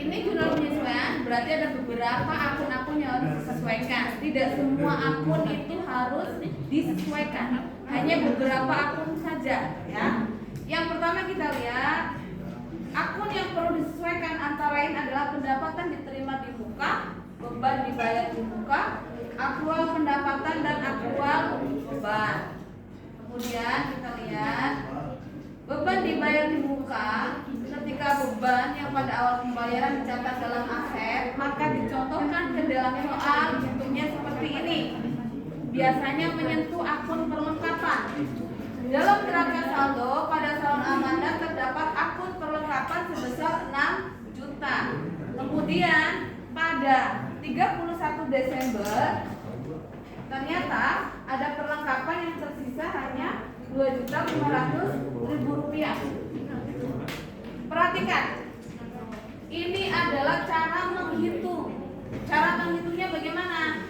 ini jurnal penyesuaian berarti ada beberapa akun-akun yang harus disesuaikan. Tidak semua akun itu harus disesuaikan, hanya beberapa akun saja ya. Yang pertama kita lihat akun yang perlu disesuaikan antara lain adalah pendapatan diterima di muka, beban dibayar di muka, akrual pendapatan dan akrual beban. Kemudian kita lihat beban dibayar di muka. Ketika beban yang pada awal pembayaran dicatat dalam aset, maka dicontohkan ke dalam soal bentuknya seperti ini. Biasanya menyentuh akun perlengkapan. Dalam neraca saldo pada salon amanah terdapat akun perlengkapan sebesar 6 juta. Kemudian pada 31 Desember ternyata ada perlengkapan yang tersisa hanya 2.500.000 rupiah. Perhatikan, ini adalah cara menghitung. Cara menghitungnya bagaimana?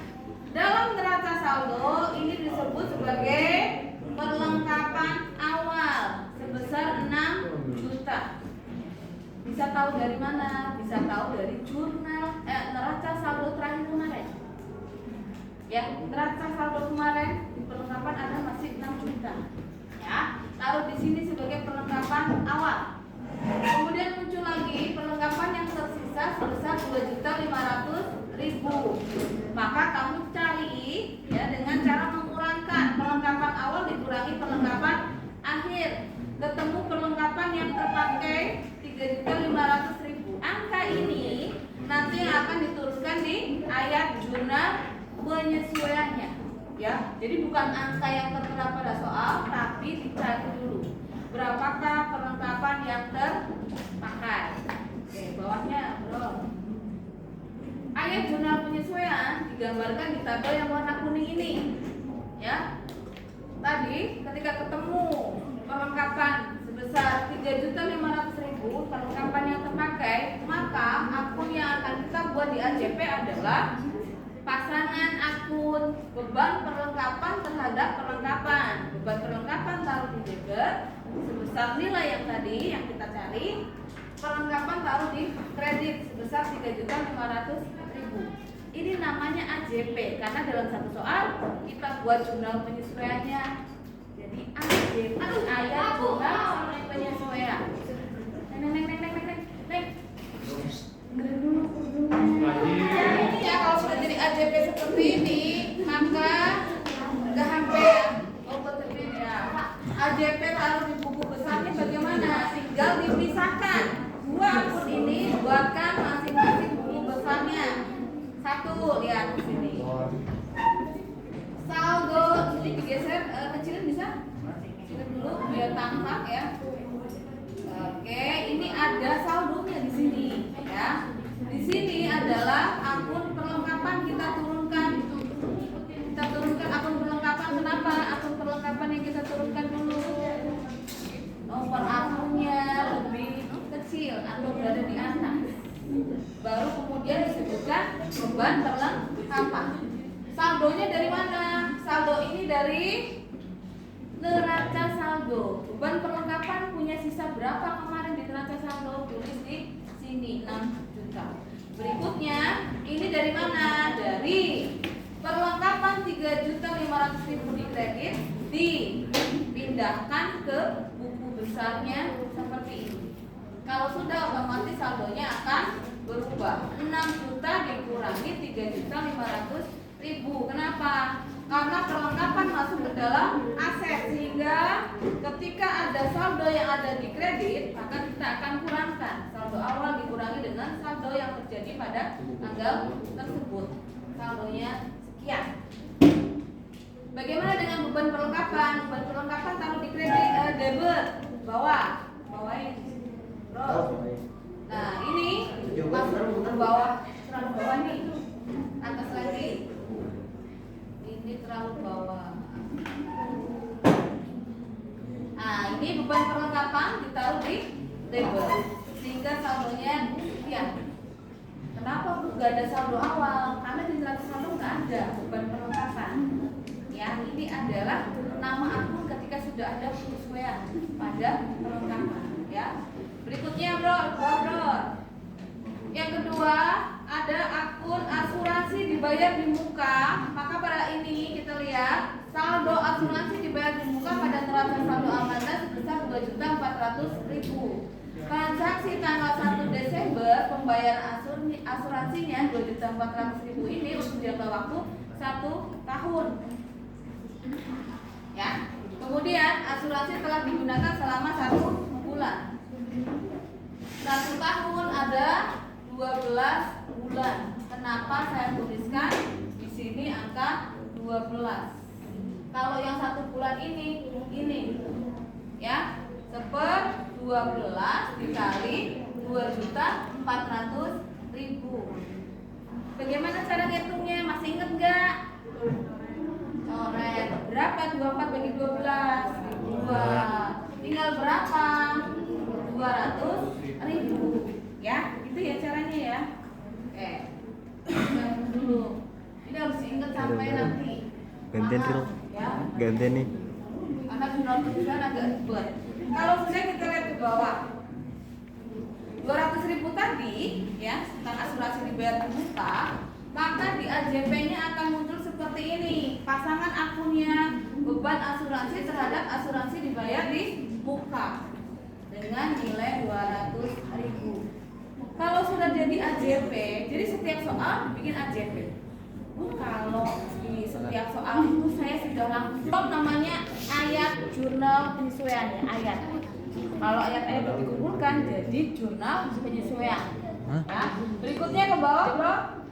Dalam neraca saldo ini disebut sebagai perlengkapan awal sebesar 6 juta. Bisa tahu dari mana? Bisa tahu dari jurnal neraca saldo terakhir kemarin. Ya, neraca saldo kemarin di perlengkapan ada masih 6 juta. Ya, taruh di sini sebagai perlengkapan awal. Kemudian muncul lagi perlengkapan yang tersisa sebesar 2.500.000. Maka kamu cari ya dengan cara mengurangkan perlengkapan awal dikurangi perlengkapan akhir. Ketemu perlengkapan yang terpakai 3.500.000. Angka ini nanti yang akan dituliskan di ayat jurnal penyesuaiannya. Ya, jadi bukan angka yang tertera pada soal, tapi dicari dulu berapakah perlengkapan yang terpakai. Oke, bawahnya bro. Ayat jurnal penyesuaian digambarkan di tabel yang warna kuning ini. Ya, tadi ketika ketemu perlengkapan sebesar 3.500.000 perlengkapan yang terpakai, maka akun yang akan kita buat di AJP adalah pasangan akun beban perlengkapan terhadap perlengkapan. Beban perlengkapan taruh di debit sebesar nilai yang tadi yang kita cari. Perlengkapan taruh di kredit sebesar 3.500.000. Ini namanya AJP karena dalam satu soal kita buat jurnal penyesuaiannya. Jadi AJP ayat jurnal penyesuaian. Jadi ya kalau sudah jadi AJP seperti ini, maka nggak hampir terbit ya. AJP taruh di buku besarnya bagaimana? Tinggal dipisahkan. Dua akun ini buatkan masing-masing buku besarnya. Satu lihat di sini. Saldo ini digeser kecilin bisa? Kecilin dulu biar tampak ya. Oke, ini ada saldonya di sini ya. Di sini adalah akun perlengkapan kita turunkan. Kita turunkan akun perlengkapan. Kenapa? Akun perlengkapan yang kita turunkan dulu nomor akunnya lebih kecil atau berada di atas. Baru kemudian disebutkan beban perlengkapan. Saldonya dari mana? Saldo ini dari neraca saldo. Beban perlengkapan punya sisa berapa kemarin di neraca saldo? Tulis di sini 6 juta. Berikutnya ini dari mana? Dari perlengkapan 3.500.000 di kredit dipindahkan ke buku besarnya seperti ini. Kalau sudah otomatis saldonya akan berubah. 6 juta dikurangi 3.500.000. Kenapa? Karena perlengkapan masuk ke dalam aset, sehingga ketika ada saldo yang ada di kredit, maka kita akan kurangkan saldo awal dikurangi dengan saldo yang terjadi pada tanggal tersebut. Saldonya sekian. Bagaimana dengan beban perlengkapan? Beban perlengkapan taruh di kredit debit bawahin. Nah ini masuk ke bawah, terlalu bawah nih, atas lagi. Ini terlalu bawah. Nah ini beban perlengkapan ditaruh di debit sehingga saldonya sekian. Kenapa nggak ada saldo awal? Karena di neraca saldo nggak ada beban perlengkapan. Ya, ini adalah nama akun ketika sudah ada penyesuaian pada perlengkapan. Ya. Berikutnya bro. Yang asuransi dibayar di muka, maka pada ini kita lihat saldo asuransi dibayar di muka pada neraca saldo amanah sebesar 2.400.000. Transaksi tanggal 1 Desember pembayaran asuransinya 2.400.000 ini untuk jangka waktu 1 tahun. Ya. Kemudian asuransi telah digunakan selama 1 bulan. 1 tahun ada 12 bulan. Kenapa saya tuliskan di sini angka 12? Kalau yang 1 bulan ini ya, 1/12 dikali 2.400.000. Bagaimana cara ngitungnya? Masih inget nggak? Coret. Berapa 24 bagi 12? 2. Tinggal berapa? 200.000. Ya, itu ya caranya ya. Oke. Dulu. Ini harus diingat sampai nanti. Gantian Ril. Ya. Gantian nih. Karena jurnal tulisan agak ribet. Kalau sudah kita lihat ke bawah, 200.000 tadi ya tentang asuransi dibayar di muka, maka di AJP-nya akan muncul seperti ini. Pasangan akunnya, beban asuransi terhadap asuransi dibayar di muka dengan nilai 200.000. Kalau sudah jadi AJP, jadi setiap soal bikin AJP. Kalau di setiap soal itu saya sudah langsung namanya ayat jurnal penyesuaian ya, ayat. Kalau ayat-ayat itu dikumpulkan jadi jurnal penyesuaian. Ya. Berikutnya ke bawah, bro.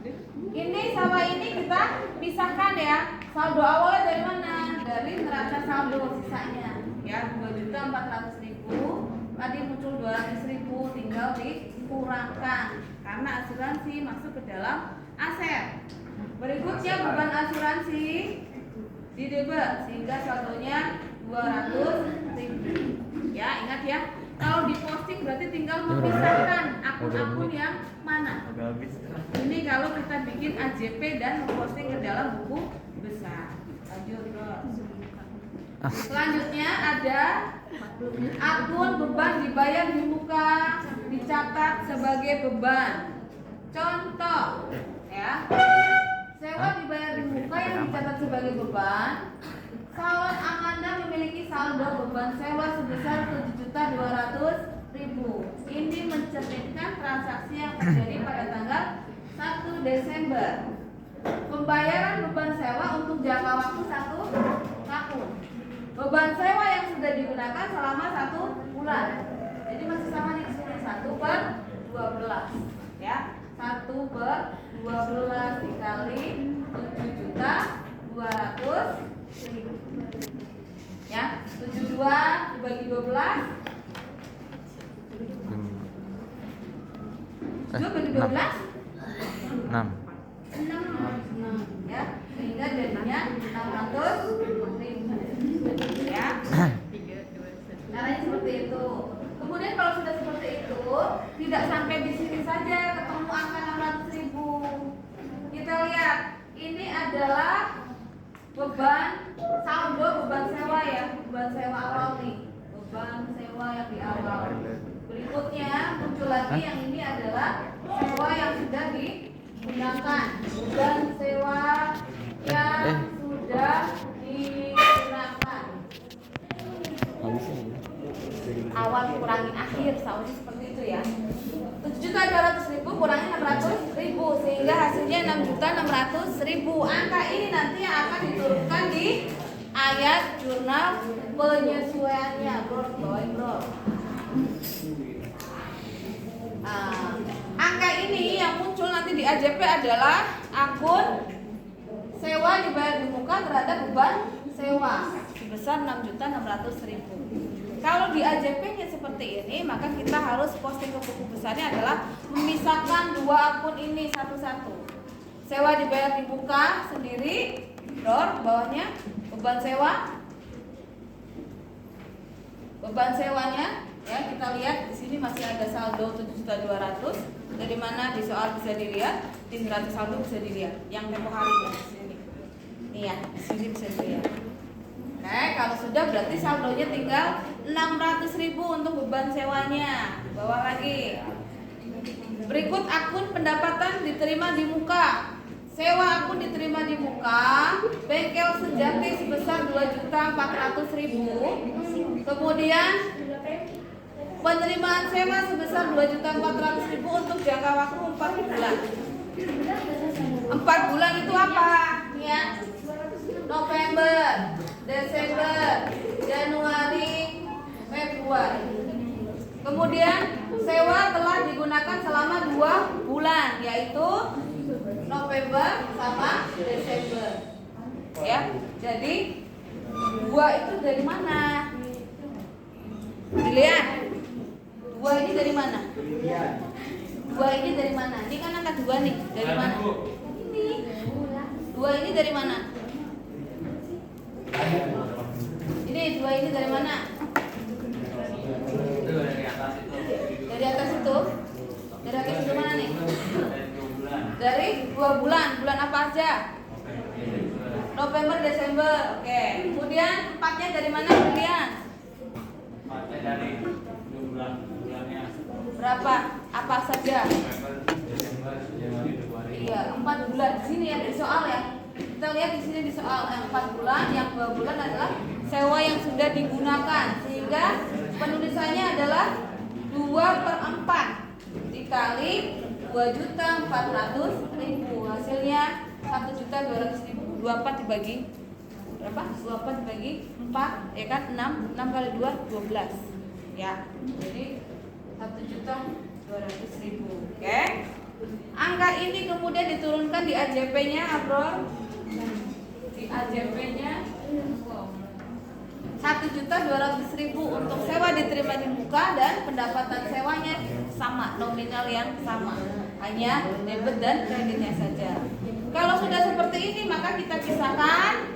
Ini sama ini kita pisahkan ya. Saldo awalnya dari mana? Dari neraca saldo sisanya. Ya, 2.400.000. Tadi muncul 200.000, tinggal dikurangkan karena asuransi masuk ke dalam aset. Berikutnya beban asuransi di debit sehingga saldonya 200.000. Ya, ingat ya. Kalau diposting berarti tinggal memisahkan akun-akun yang mana. Ini kalau kita bikin AJP dan memposting ke dalam buku besar. Lanjut, bro. Selanjutnya ada akun beban dibayar di muka dicatat sebagai beban. Contoh, ya. Sewa dibayar di muka yang dicatat sebagai beban. Salon Amanda memiliki saldo beban sewa sebesar 7.200.000. Ini mencerminkan transaksi yang terjadi pada tanggal 1 Desember. Pembayaran beban sewa untuk jangka waktu 1 tahun. Beban sewa yang sudah digunakan selama 1 bulan. Jadi masih sama nih sini 1/12 ya. 1/12 dikali 7.200.000 ya. 72 dibagi 12 2 bagi 12 6 ya, sehingga jadinya 600.000 ya. Caranya seperti itu. Kemudian kalau sudah seperti itu, tidak sampai di sini saja ketemu angka 600.000. Kita lihat, ini adalah beban saldo beban sewa ya, beban sewa awal nih, beban sewa yang di awal. Berikutnya muncul lagi yang ini adalah sewa yang sudah digunakan, beban sewa yang sudah digunakan. Awal kurangin akhir, soalnya seperti itu ya. 7.200.000 kurangi 600.000 sehingga hasilnya 6.600.000. Angka ini nanti yang akan diturunkan di ayat jurnal penyesuaiannya, bro. Bawain, bro. Angka ini yang muncul nanti di AJP adalah akun sewa dibayar di muka terhadap beban sewa sebesar 6.600.000. Kalau di AJP-nya seperti ini, maka kita harus posting ke buku besarnya adalah memisahkan dua akun ini satu-satu. Sewa dibayar di muka sendiri, bawahnya beban sewa. Beban sewanya ya, kita lihat di sini masih ada saldo 7.200.000. Dari mana di soal bisa dilihat, di neraca saldo bisa dilihat. Yang tempo hari di sini. Nih ya, di sini bisa dilihat. Oke, kalau sudah berarti saldonya tinggal 600.000 untuk beban sewanya. Bawa lagi. Berikut akun pendapatan diterima di muka. sewa akun diterima di muka bengkel sejati sebesar 2.400.000. Kemudian penerimaan sewa sebesar 2.400.000 untuk jangka waktu 4 bulan. 4 bulan itu apa? Ya. November, Desember, Januari, Februari. Kemudian sewa telah digunakan selama 2 bulan, yaitu November sama Desember. Ya. Jadi 2 itu dari mana? Dilihat. 2 ini dari mana? 2 ini dari mana? Ini kan angka 2 nih. Dari mana? Ini. 2 ini dari mana? Ini 2 ini dari mana? Dari atas itu. Dari atas itu mana nih? Dari 2 bulan. Bulan apa aja? November, Desember. Oke. Kemudian 4-nya dari mana kalian? 4-nya dari bulannya. Berapa? Apa saja? November, Desember, Januari, Februari. Iya, 4 bulan. Di sini ya di soal ya. Kita lihat di sini di soal yang 4 bulan, yang 2 bulan adalah sewa yang sudah digunakan, sehingga penulisannya adalah 2/4 dikali 2.400.000, hasilnya 1.200.000. 24 dibagi berapa? 24 dibagi 4 ya kan? 6 kali 2 12 ya. Jadi 1.200.000. Oke. Angka ini kemudian diturunkan di AJP-nya, Abrol. Di AJP-nya 1.200.000 untuk sewa diterima di muka dan pendapatan sewanya sama, nominal yang sama, hanya debit dan kreditnya saja. Kalau sudah seperti ini maka kita pisahkan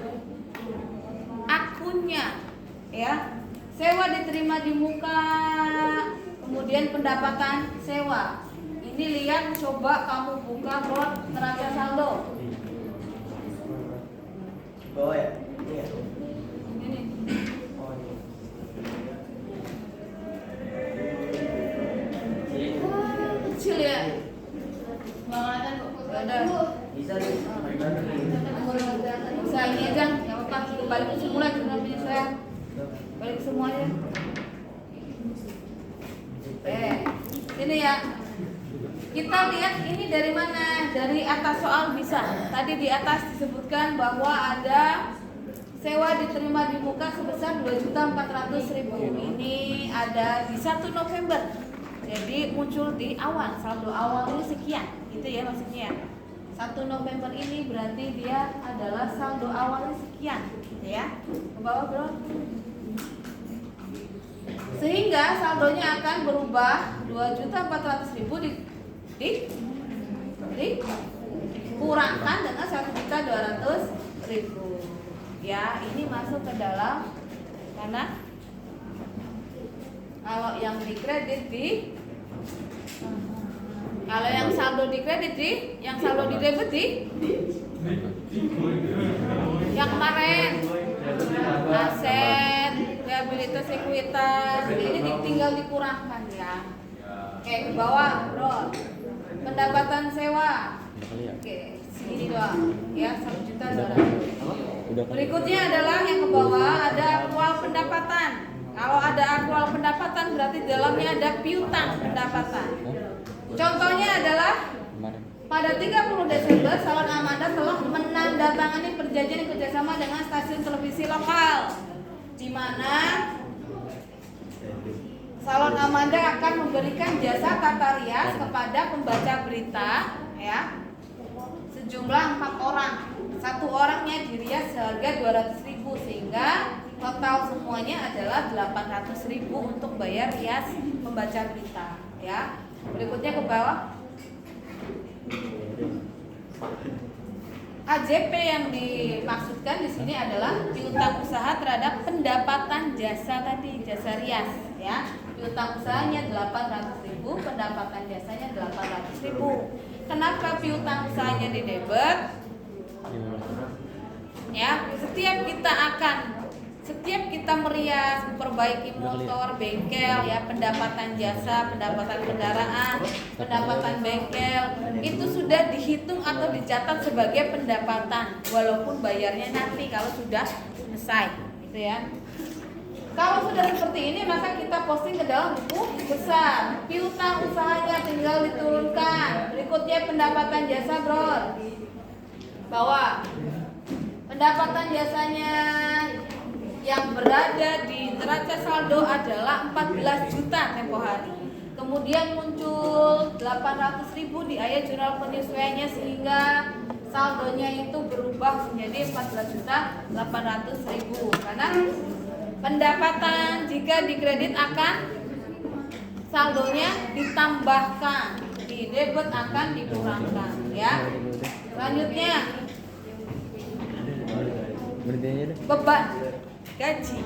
akunnya, ya. Sewa diterima di muka, kemudian pendapatan sewa. Ini lihat, coba kamu buka bot neraca saldo. Bawah ya? Ini ya? Ini. Kecil ya. Bangetan kok. Ada. Bisa nih. Bisa ini aja, nggak apa-apa. Balik ke semula, cuma punya saya. Balik ke semuanya. Ini ya. Kita lihat ini dari mana? Dari atas soal bisa. Tadi di atas disebutkan bahwa ada sewa diterima di muka sebesar 2.400.000. Ini ada di 1 November. Jadi muncul di awal, saldo awal ini sekian. Gitu ya maksudnya. 1 November ini berarti dia adalah saldo awalnya sekian, gitu ya. Ke bawah, Bro. Sehingga saldonya akan berubah 2.400.000 dikurangkan dengan 1.200.000. Ya, ini masuk ke dalam karena kalau yang dikredit kalau yang saldo dikredit yang saldo di debit yang kemarin aset, liabilitas, ekuitas, ini tinggal dikurangkan ya. Oke, ke bawah, Bro. Pendapatan sewa. Oke, segini doang ya, 1.200.000. Berikutnya adalah yang ke bawah ada aktual pendapatan. Kalau ada aktual pendapatan berarti di dalamnya ada piutang pendapatan. Contohnya adalah pada 30 Desember Salon Amanda telah menandatangani perjanjian kerjasama dengan stasiun televisi lokal, di mana Salon Amanda akan memberikan jasa tata rias kepada pembaca berita, ya, sejumlah 4 orang. Satu orangnya dirias seharga 200.000 sehingga total semuanya adalah 800.000 untuk bayar rias pembaca berita, ya. Berikutnya ke bawah. AJP yang dimaksudkan di sini adalah piutang usaha terhadap pendapatan jasa tadi, jasa rias, ya. Piutang usahanya 800.000, pendapatan jasanya 800.000. Kenapa piutang usahanya di debit? Ya, setiap kita akan Setiap kita merias, memperbaiki motor, bengkel, ya, pendapatan jasa, pendapatan kendaraan, pendapatan bengkel, itu sudah dihitung atau dicatat sebagai pendapatan, walaupun bayarnya nanti kalau sudah selesai, gitu ya. Kalau sudah seperti ini, maka kita posting ke dalam buku besar. Piutang usahanya tinggal diturunkan. Berikutnya pendapatan jasa, bro. Bawah. Pendapatan jasanya yang berada di neraca saldo adalah 14 juta tempo hari. Kemudian muncul 800.000 di ayat jurnal penyesuaiannya sehingga saldonya itu berubah menjadi 14.800.000 karena pendapatan jika dikredit akan saldonya ditambahkan, di debit akan dikurangkan, ya. Selanjutnya beban gaji.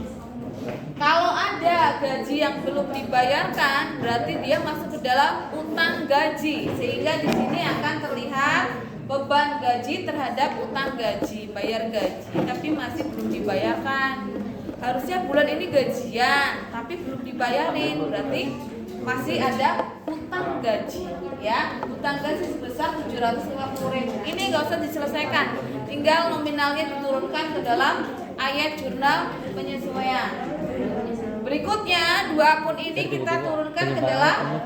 Kalau ada gaji yang belum dibayarkan, berarti dia masuk ke dalam utang gaji, sehingga di sini akan terlihat beban gaji terhadap utang gaji, bayar gaji, tapi masih belum dibayarkan. Harusnya bulan ini gajian, tapi belum dibayarin, berarti masih ada utang gaji, ya. Utang gaji sebesar 750.000. Ini nggak usah diselesaikan, tinggal nominalnya diturunkan ke dalam ayat jurnal penyesuaian. Berikutnya, dua akun ini kita turunkan ke dalam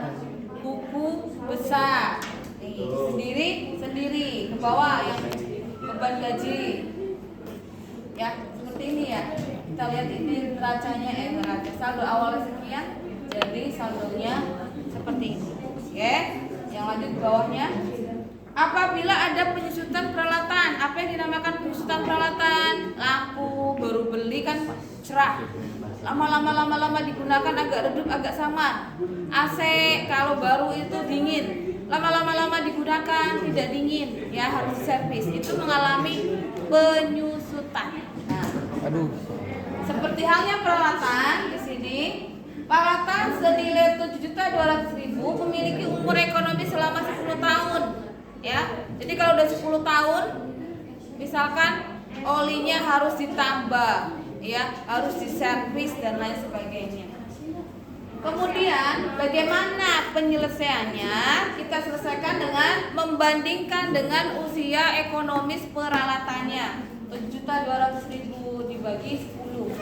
buku besar. Nih, sendiri ke bawah yang beban gaji. Ya, seperti ini ya. Kita lihat ini neracanya, neraca saldo awalnya sekian, jadi saldonya seperti ini. Oke, yang lanjut ke bawahnya. Apabila ada penyusutan peralatan, apa yang dinamakan penyusutan peralatan? Lampu baru beli kan cerah, lama-lama digunakan agak redup, agak samar. AC kalau baru itu dingin, lama-lama digunakan tidak dingin, ya harus servis. Itu mengalami penyusutan. Nah, seperti halnya peralatan di sini. Peralatan senilai 7.200.000 memiliki umur ekonomi selama 10 tahun. Ya, jadi kalau udah 10 tahun, misalkan olinya harus ditambah, ya, harus diservis dan lain sebagainya. Kemudian bagaimana penyelesaiannya? Kita selesaikan dengan membandingkan dengan usia ekonomis peralatannya. 7.200.000 dibagi 10,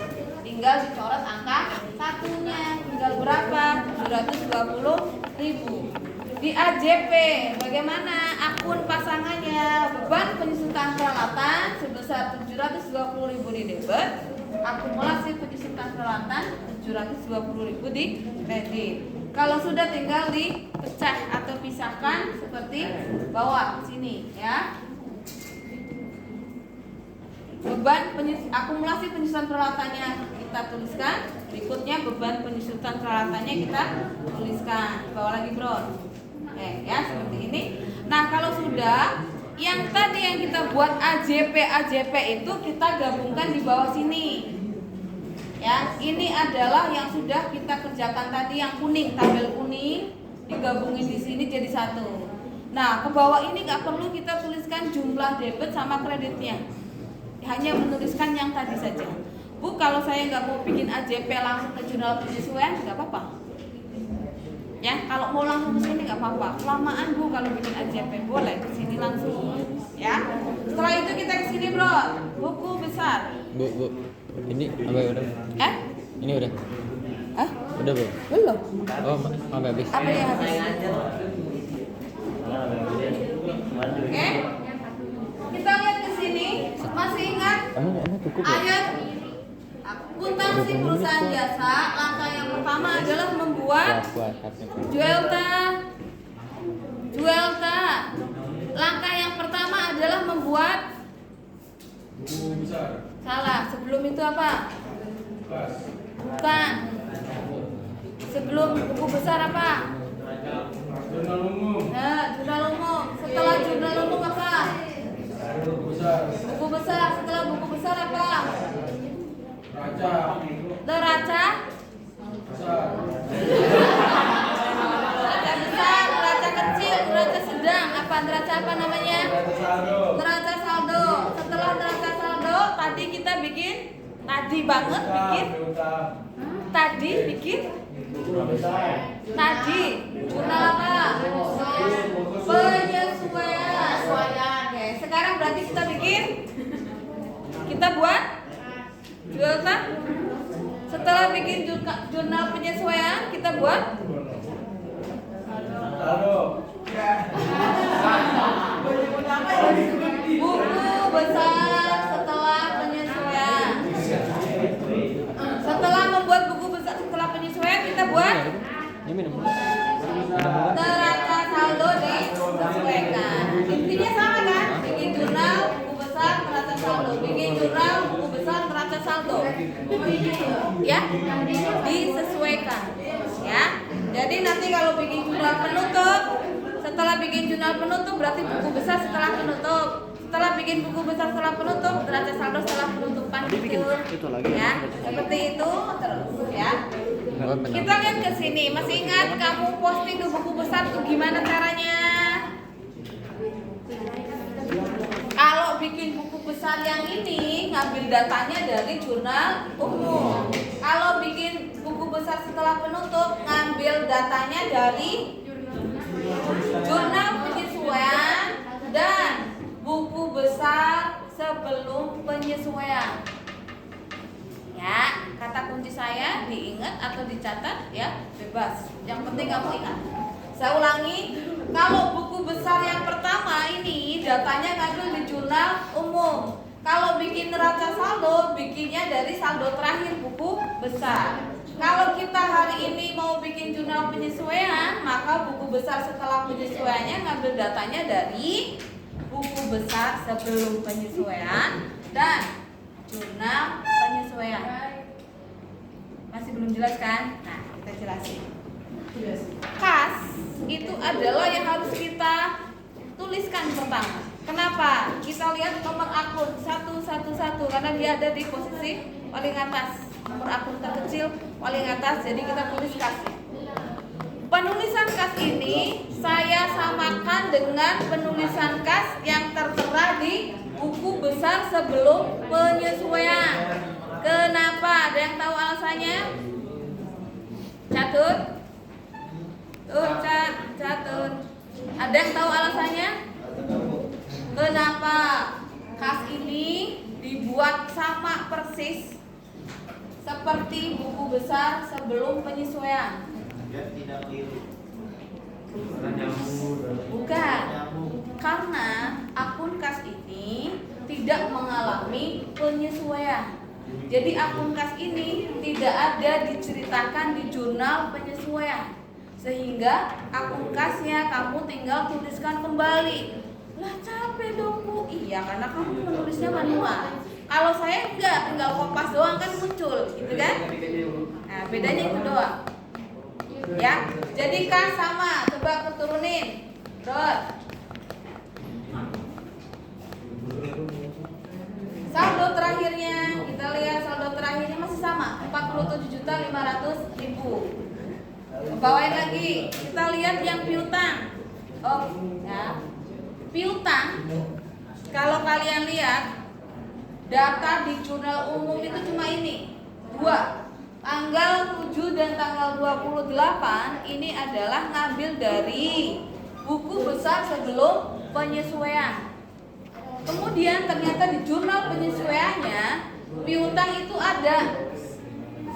tinggal dicoret angka satunya, tinggal berapa? 720.000. Di AJP bagaimana akun pasangannya? Beban penyusutan peralatan sebesar 720.000 di debit, akumulasi penyusutan peralatan 720.000 di kredit. Kalau sudah tinggal dipecah atau pisahkan seperti bawah sini, ya. Beban akumulasi penyusutan peralatannya kita tuliskan. Berikutnya beban penyusutan peralatannya kita tuliskan. Bawa lagi, bro. Ya seperti ini. Nah, kalau sudah yang tadi yang kita buat AJP itu kita gabungkan di bawah sini. Ya, ini adalah yang sudah kita kerjakan tadi yang kuning, tabel kuning digabungin di sini jadi satu. Nah, ke bawah ini nggak perlu kita tuliskan jumlah debit sama kreditnya. Hanya menuliskan yang tadi saja. Bu, kalau saya nggak mau bikin AJP langsung ke jurnal penyesuaian nggak apa-apa. Ya, kalau mau langsung ke sini nggak apa-apa. Kelamaan Bu kalau bikin AJP, boleh ke sini langsung. Ya. Setelah itu kita ke sini, bro. Buku besar. Bu, ini apa udah? Ini udah? Udah, Bu? Belum. Oh, sampai habis. Apa yang habis? Oke. Kita lihat ke sini. Masih ingat? Ayat akuntansi perusahaan jasa. Langkah yang pertama adalah membuat Juelta. Langkah yang pertama adalah membuat salah. Sebelum itu apa? Bukan. Sebelum buku besar apa? Jurnal umum. Nah, jurnal umum. Setelah jurnal umum apa? Buku besar. Setelah buku besar apa? Neraca. Neraca besar, neraca kecil, neraca sedang. Apa neraca apa namanya? Neraca saldo. Setelah neraca saldo, tadi kita bikin Tadi banget bikin. Tadi bikin. Tadi jurnal apa? Penyesuaian. Oke, sekarang berarti kita bikin. Kita buat jurnal. Setelah bikin jurnal penyesuaian, kita buat buku besar setelah penyesuaian. Setelah membuat buku besar setelah penyesuaian, kita buat Ini minum. neraca saldo disesuaikan. Intinya sama kan? Bikin jurnal, buku besar, neraca saldo. Bikin jurnal, buku besar, neraca saldo. Ya, disesuaikan. Ya. Jadi nanti kalau bikin jurnal penutup, setelah bikin jurnal penutup berarti buku besar setelah penutup. Setelah bikin buku besar setelah penutup, neraca saldo setelah penutupan. Itu lagi Ya, seperti itu terus ya. Kita lihat ke sini. Masih ingat kamu posting ke buku besar tuh gimana caranya? Kalau bikin buku besar yang ini ngambil datanya dari jurnal umum. Kalau bikin buku besar setelah penutup ngambil datanya dari jurnal penyesuaian dan buku besar sebelum penyesuaian. Ya, kata kunci saya diingat atau dicatat ya, bebas. Yang penting kamu ingat. Saya ulangi, kalau buku besar yang pertama ini datanya ngambil di jurnal umum. Kalau bikin neraca saldo, bikinnya dari saldo terakhir buku besar. Kalau kita hari ini mau bikin jurnal penyesuaian, maka buku besar setelah penyesuaiannya ngambil datanya dari buku besar sebelum penyesuaian dan jurnal penyesuaian. Masih belum jelas kan? Nah, kita jelasin. Kas itu adalah yang harus kita tuliskan pertama. Kenapa? Kita lihat nomor akun 111 karena dia ada di posisi paling atas. Nomor akun terkecil paling atas, jadi kita tulis kasnya. Penulisan kas ini saya samakan dengan penulisan kas yang tertera di buku besar sebelum penyesuaian. Kenapa? Ada yang tahu alasannya? Catur? Catur. Ada yang tahu alasannya? Kenapa kas ini dibuat sama persis seperti buku besar sebelum penyesuaian? Bukan, karena akun kas ini tidak mengalami penyesuaian. Jadi akun kas ini tidak ada diceritakan di jurnal penyesuaian, sehingga akun kasnya kamu tinggal tuliskan kembali. Lah capek dong Bu. Iya, karena kamu menulisnya manual. Kalau saya enggak, tinggal kopas doang kan muncul, gitu kan? Nah, bedanya itu doang. Ya, jadi kas sama. Coba keturunin. Terus saldo terakhirnya, kita lihat saldo terakhirnya masih sama, 47.500.000. Bawain lagi, kita lihat yang piutang. Oh, ya. Piutang, kalau kalian lihat data di jurnal umum itu cuma ini, 2. Tanggal 7 dan tanggal 28 ini adalah ngambil dari buku besar sebelum penyesuaian. Kemudian ternyata di jurnal penyesuaiannya piutang itu ada,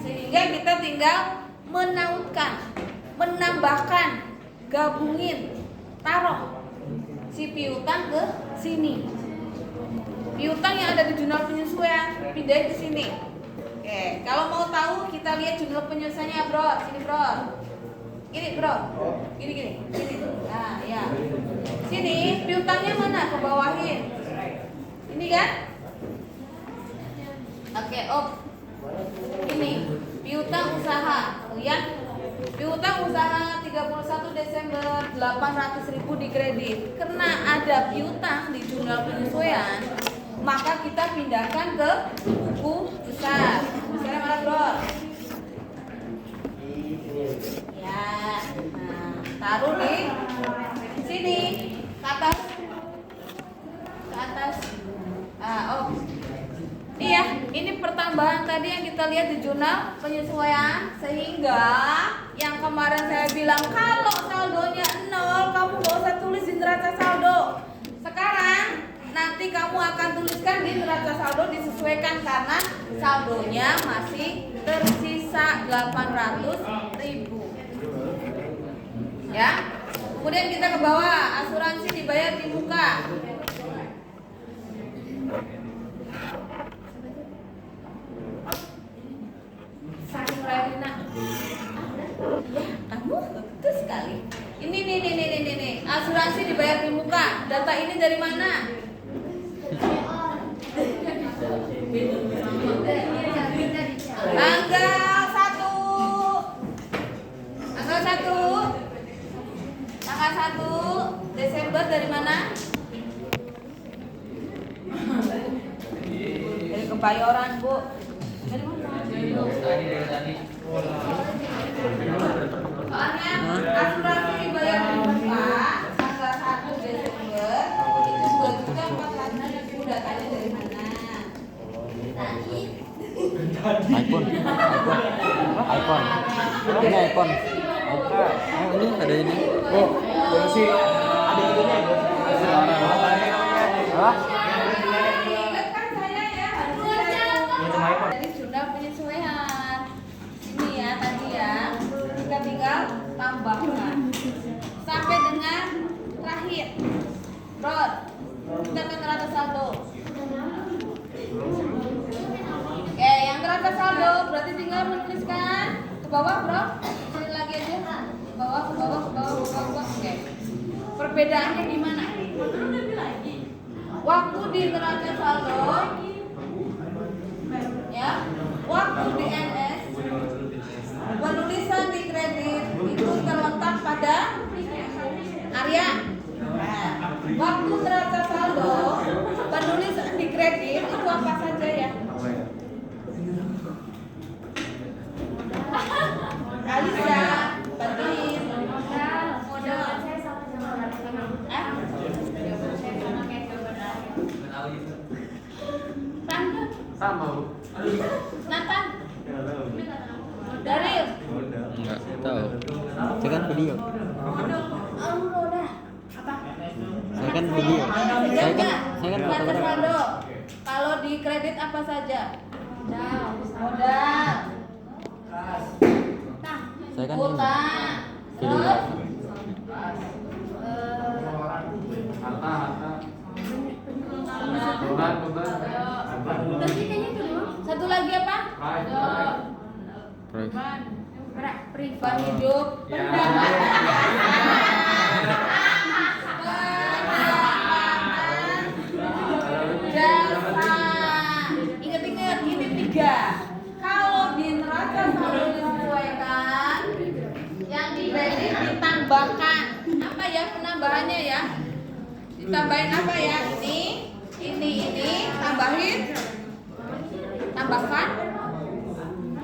sehingga kita tinggal menautkan, menambahkan, gabungin, taruh si piutang ke sini. Piutang yang ada di jurnal penyesuaian pindahin ke sini. Oke, kalau mau tahu kita lihat jurnal penyesuaiannya, Bro. Sini, Bro. Gini, Bro. Gini. Nah, ya. Sini piutangnya mana? Ke bawahin. Ini kan? Oke, ini piutang usaha. Lihat. Piutang usaha 31 Desember 800.000 dikredit. Karena ada piutang di jurnal penyesuaian, maka kita pindahkan ke buku besar. Misalnya mana, Bro? Ya. Nah, taruh di sini, ke atas. Ke atas. Iya. Ini pertambahan tadi yang kita lihat di jurnal penyesuaian, sehingga yang kemarin saya bilang kalau saldonya 0 kamu gak usah tulis di neraca saldo. Sekarang nanti kamu akan tuliskan di neraca saldo disesuaikan karena saldonya masih tersisa 800.000. Ya. Kemudian kita ke bawah, asuransi dibayar di muka. Saking Raina. Ya, kamu betul sekali. Ini nih. Asuransi dibayar di muka. Data ini dari mana? Tanggal 1 Desember dari mana? Dari Kebayoran, Bu. Dari mana? Soalnya asuransi dibayar di muka tanggal 1 Desember itu 2.400.000. Datanya dari mana? iPhone. Ini iPhone. Oh, ini ada ini. Oh, sih ada itunya. Hah? Ingatkan saya ya, harus dari jurnal penyesuaian. Ini ya tadi ya, kita tinggal tambahkan sampai dengan terakhir. Rod, kita ke neraca saldo. Oke, yang neraca saldo berarti tinggal menuliskan ke bawah, bro. Sini lagi aja. Ke bawah. Oke. Perbedaannya di mana? Waktu di neraca saldo, ya, waktu di NS, penulisan di kredit itu terletak pada area. Nah, waktu neraca saldo, penulisan di kredit itu apa saja ya? Alisa, bantuin. Modal. Tante. Sama, Bu. Nathan. Daril. Enggak tahu. Saya kan video. Roda. Apa? Saya kan video. Saya kan neraca fotografer. saldo. Kalau di kredit apa saja? Modal. Saya kan Utang. video. Terus Harta. Beban. satu lagi apa? Privat hidup. Jasa. Ingat-ingat ini 3. Kalau di neraca saldo disesuaikan, yang di kredit ditambahkan. Apa ya penambahannya ya? Ditambahin apa ya? Ini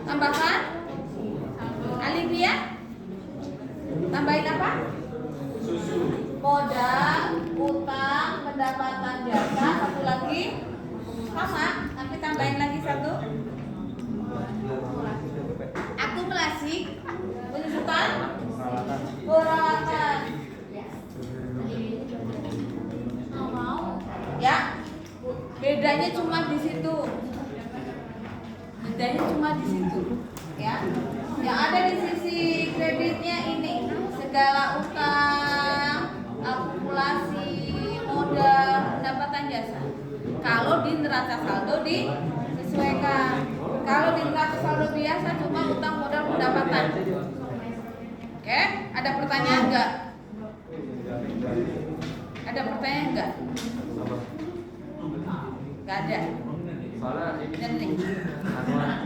tambahkan Alivia, tambahin apa? Modal, utang, pendapatan jasa, satu lagi sama, tapi tambahin lagi satu. Akumulasi, penunjukan, perawatan. Ya, bedanya cuma di situ. Ya. Yang ada di sisi kreditnya ini segala utang, akumulasi, modal, pendapatan jasa. Kalau di neraca saldo disesuaikan. Kalau di neraca saldo biasa cuma utang, modal, pendapatan. Oke, ada pertanyaan enggak? Ada pertanyaan enggak? Enggak ada. Dan nih.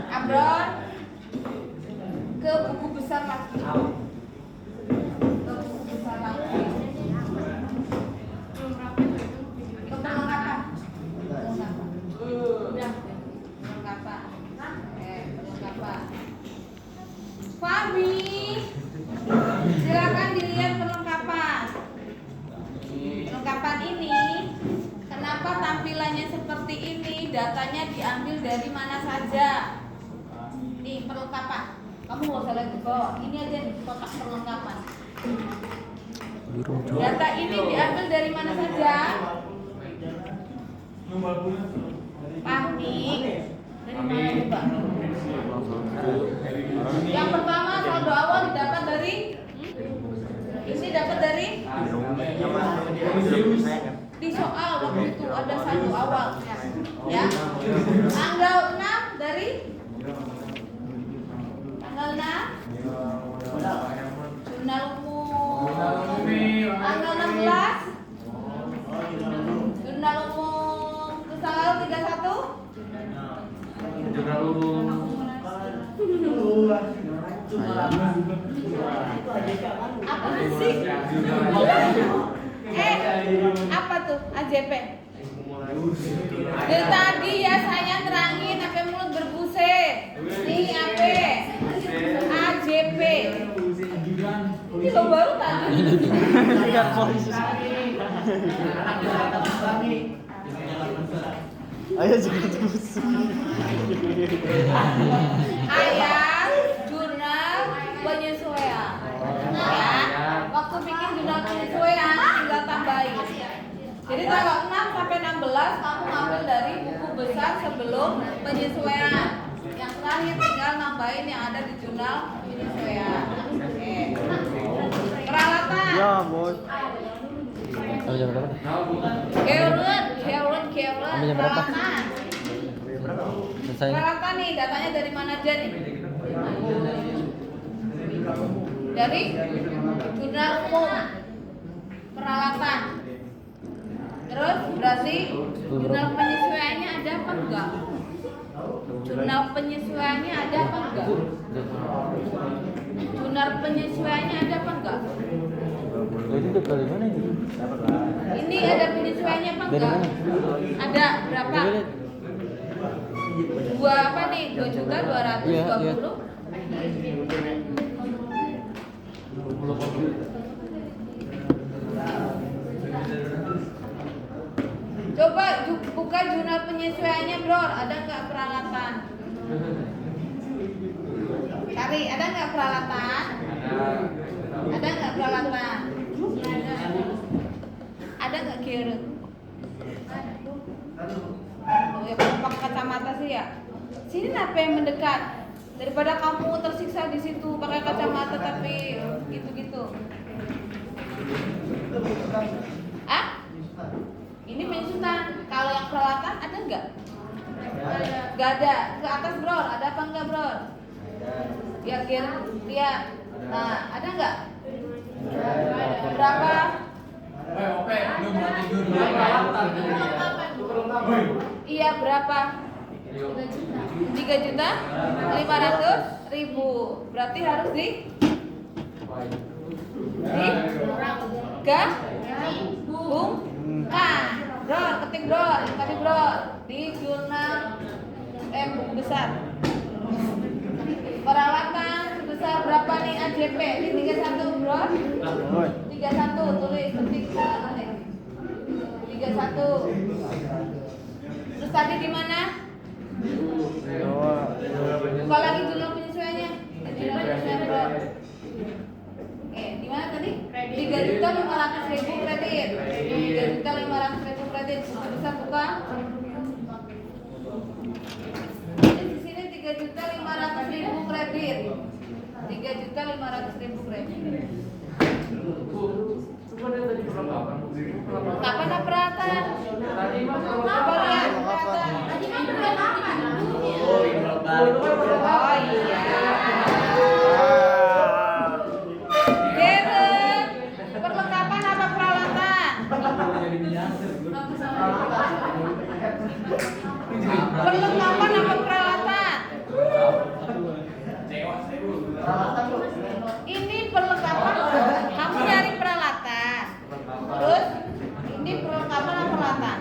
Abron ke buku besar lagi. Perlengkapan. Fahmi, silakan dilihat perlengkapan. Perlengkapan ini, kenapa tampilannya seperti ini? datanya diambil dari mana saja. Nih perlengkapan. Kamu nggak usah lihat ke bawah. Ini aja nih kotak perlengkapan. Data ini diambil dari mana saja? Pahmi. Dari mana coba? Yang pertama saldo awal didapat dari ini dapat dari di soal waktu itu ada saldo awal ya. Tanggal 6 dari tanggal 6 jurnal umum. Tanggal 16 jurnal umum. Terus tanggal 31 apa sih? Apa tuh AJP? Dari tadi ya saya terangin sampai mulut berbuset. Nih apa? AJP. Ini lo baru tadi. Ayo jangan Ayat jurnal penyesuaian. Ya, waktu bikin jurnal penyesuaian tinggal tambahin. Jadi tanggal 6 sampai 16 kamu ngambil dari buku besar sebelum penyesuaian. Yang terakhir tinggal nambahin yang ada di jurnal penyesuaian. Oke. Peralatan. Ya, Bos. Sampai jam berapa? Keurun, Jam berapa? peralatan. Selesai. Peralatan nih, datanya dari mana aja nih? Dari jurnal umum. Peralatan. Terus berarti jurnal penyesuaiannya ada apa enggak? Jurnal penyesuaiannya ada apa enggak? Jurnal penyesuaiannya ada apa enggak? Jadi udah dari mana ini? Ini ada penyesuaiannya apa Dari enggak? mana? Ada berapa? Dua apa nih? 2.220.000. Iya, iya. Coba buka jurnal penyesuaiannya, Bro. Ada nggak peralatan? Cari, ada nggak peralatan? Ada nggak peralatan? Ada nggak kira? Oh ya, kamu pakai kacamata sih ya. Sini apa yang mendekat? Daripada kamu tersiksa di situ pakai kacamata tapi gitu-gitu. Ah? Ini pensutan. Kalau yang peralatan ada nggak? Nggak ada. Ke atas, Bro. Ada apa enggak, Bro? Ya, lihat. Nah, ada nggak? Berapa? Iya, berapa? 3.500.000. Berarti harus gabungkan. Bro, ketik bro, tadi bro di jurnal buku besar. Peralatan sebesar berapa nih AJP? Di 31 bro. 31 tulis ketik 31. Terus tadi di mana? Buka lagi jurnal penyesuaiannya. Jurnal penyesuaian bro. Oke, di mana tadi? 3.500.000 kredit. 3.500.000 kredit. Bisa buka? Ini di sini 3.500.000 kredit. 3.500.000 kredit. Kapan peralatan? Coba lihat peralatan. Oh iya. Keren. Perlengkapan apa peralatan? Perlengkapan apa peralatan? Ini perlengkapan. Kamu nyari peralatan. Terus ini perlengkapan apa peralatan?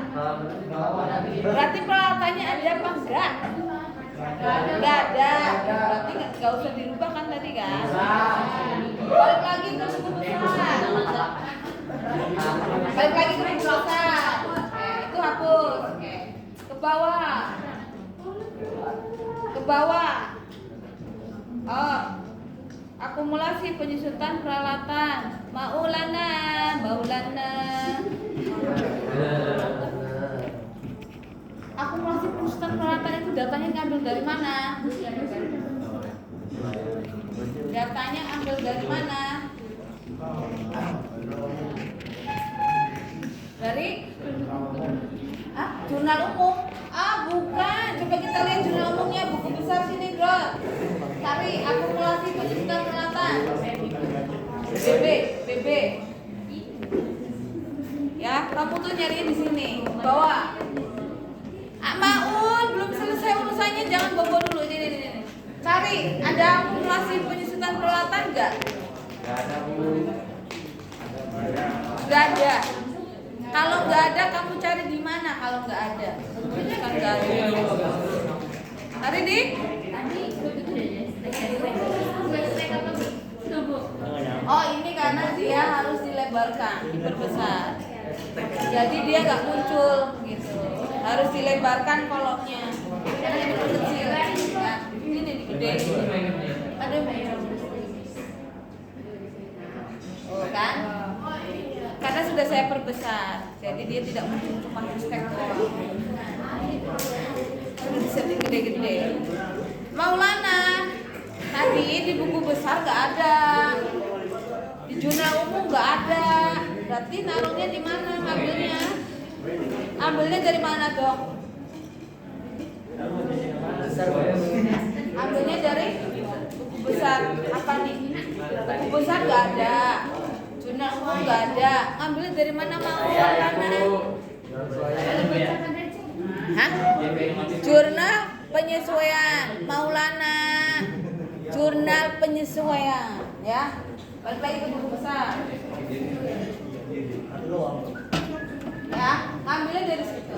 Berarti peralatannya ada apa enggak? Enggak ada. Berarti enggak usah dirubah kan tadi kan? Balik lagi ke buku besar. Balik lagi ke buku besar. Oke, itu hapus. Oke. Ke bawah. bawah. Oh, akumulasi penyusutan peralatan. Maulana. Akumulasi penyusutan peralatan itu datanya ngambil dari mana? Datanya ambil dari mana? Dari jurnal umum. Bukan. Coba kita lihat jurnal umumnya, buku besar sini, bro. Cari akumulasi penyusutan peralatan. BB. Ya, kamu tuh nyariin di sini, bawah. Maun, belum selesai urusannya, jangan bobo dulu. Ini. Cari, ada akumulasi penyusutan peralatan enggak? Enggak ada. Kalau enggak ada, kamu cari di mana? Kalau enggak ada, kan enggak ada. Cari di? Oh, ini karena dia harus dilebarkan, diperbesar. Jadi dia nggak muncul gitu. Harus dilebarkan kolomnya. Karena ini kecil. Ya, ini gede. Ada oh kan? Karena sudah saya perbesar. Jadi dia tidak muncul cuma hashtag doang. Disetting gede-gede. Maulana, tadi di buku besar nggak ada. Di jurnal umum nggak ada. Berarti naruhnya di mana? Ambilnya dari mana dong? Ambilnya dari buku besar. Apa nih? Buku besar nggak ada. Jurnal umum nggak ada. Ambilnya dari mana mau? Hah? Jurnal penyesuaian Maulana. Jurnal penyesuaian, ya. Balik lagi ke buku besar. Ya, ngambilnya dari situ.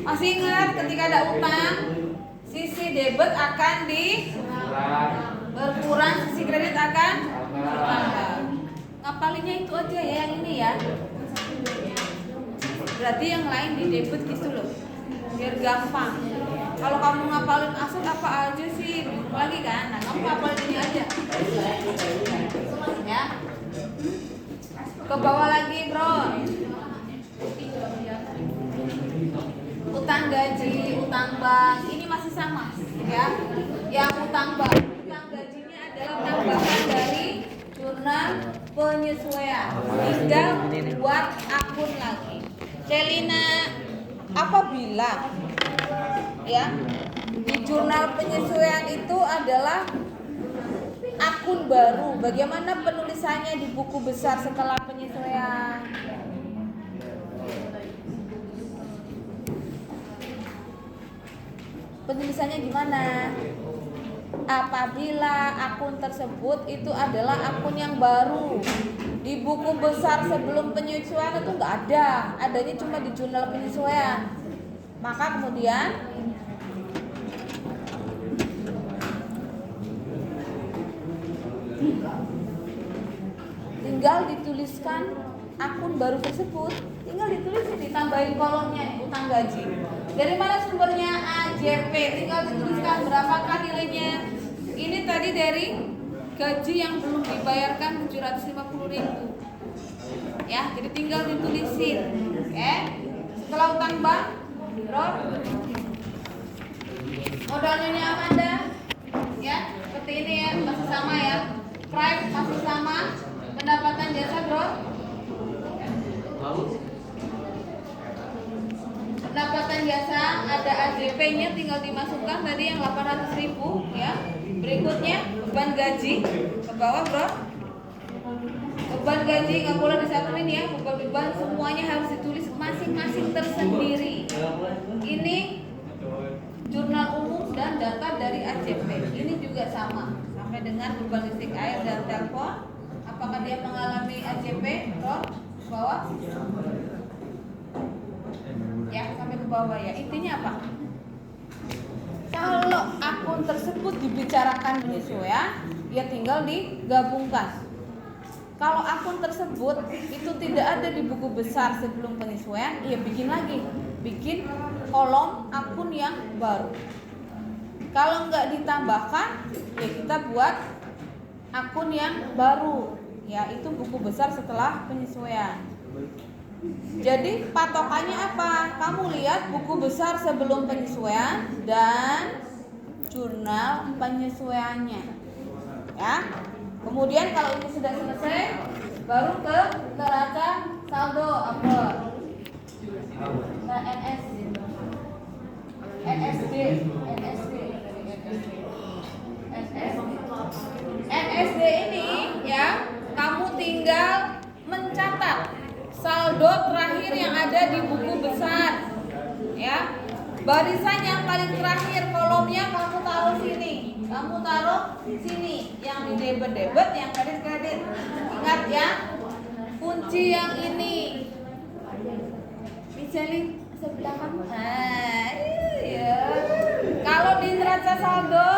Masih ingat ketika ada utang, sisi debit akan berkurang, sisi kredit akan bertambah. Ngapalinnya itu aja ya, yang ini ya. Berarti yang lain di debit gitu loh, biar gampang. Kalau kamu ngapalin aset apa aja sih, bingung lagi kan? Nah, kamu ngapalin ini aja. Ya. Ke bawah lagi, bro. Utang gaji, utang bank, ini masih sama, ya. Yang utang bank, utang gajinya adalah tambahan dari jurnal penyesuaian. Tinggal buat akun lagi. Celina, apabila ya di jurnal penyesuaian itu adalah akun baru, bagaimana penulisannya di buku besar setelah penyesuaian? Penulisannya gimana? Apabila akun tersebut itu adalah akun yang baru, di buku besar sebelum penyesuaian itu nggak ada, adanya cuma di jurnal penyesuaian. Maka kemudian tinggal dituliskan akun baru tersebut, tinggal ditulis, ditambahin kolomnya nih, utang gaji. Dari mana sumbernya? AJP. Tinggal dituliskan berapakah nilainya. Ini tadi dari gaji yang belum dibayarkan 750.000. Ya, jadi tinggal ditulisin. Setelah utang bank, bro, modalnya ini Amanda, ya, seperti ini ya, masih sama ya. Prime masih sama. Pendapatan jasa, bro. Pendapatan jasa ada AJP-nya, tinggal dimasukkan tadi yang 800.000 ya. Berikutnya beban gaji ke bawah, bro. Beban gaji nggak boleh disatuin ya. Beban semuanya harus ditulis masing-masing tersendiri. Ini jurnal umum dan data dari AJP. Ini juga sama sampai dengan beban listrik, air dan telepon. Apakah dia mengalami AJP, bro? Ke bawah. Ya, sampai ke bawah ya. Intinya apa? Kalau akun tersebut dibicarakan penyesuaian, ya tinggal digabungkan. Kalau akun tersebut itu tidak ada di buku besar sebelum penyesuaian, ya bikin lagi, bikin kolom akun yang baru. Kalau nggak ditambahkan, ya kita buat akun yang baru, yaitu buku besar setelah penyesuaian. Jadi patokannya apa? Kamu lihat buku besar sebelum penyesuaian dan jurnal penyesuaiannya, ya. Kemudian kalau ini sudah selesai, baru ke neraca saldo apa? NSD ini ya, kamu tinggal mencatat saldo terakhir yang ada di buku besar, ya. Barisan yang paling terakhir, kolomnya kamu taruh sini, yang di debit, yang kredit. Ingat ya, kunci yang ini. Misalnya sebelah kamu. Iya. Kalau di neraca saldo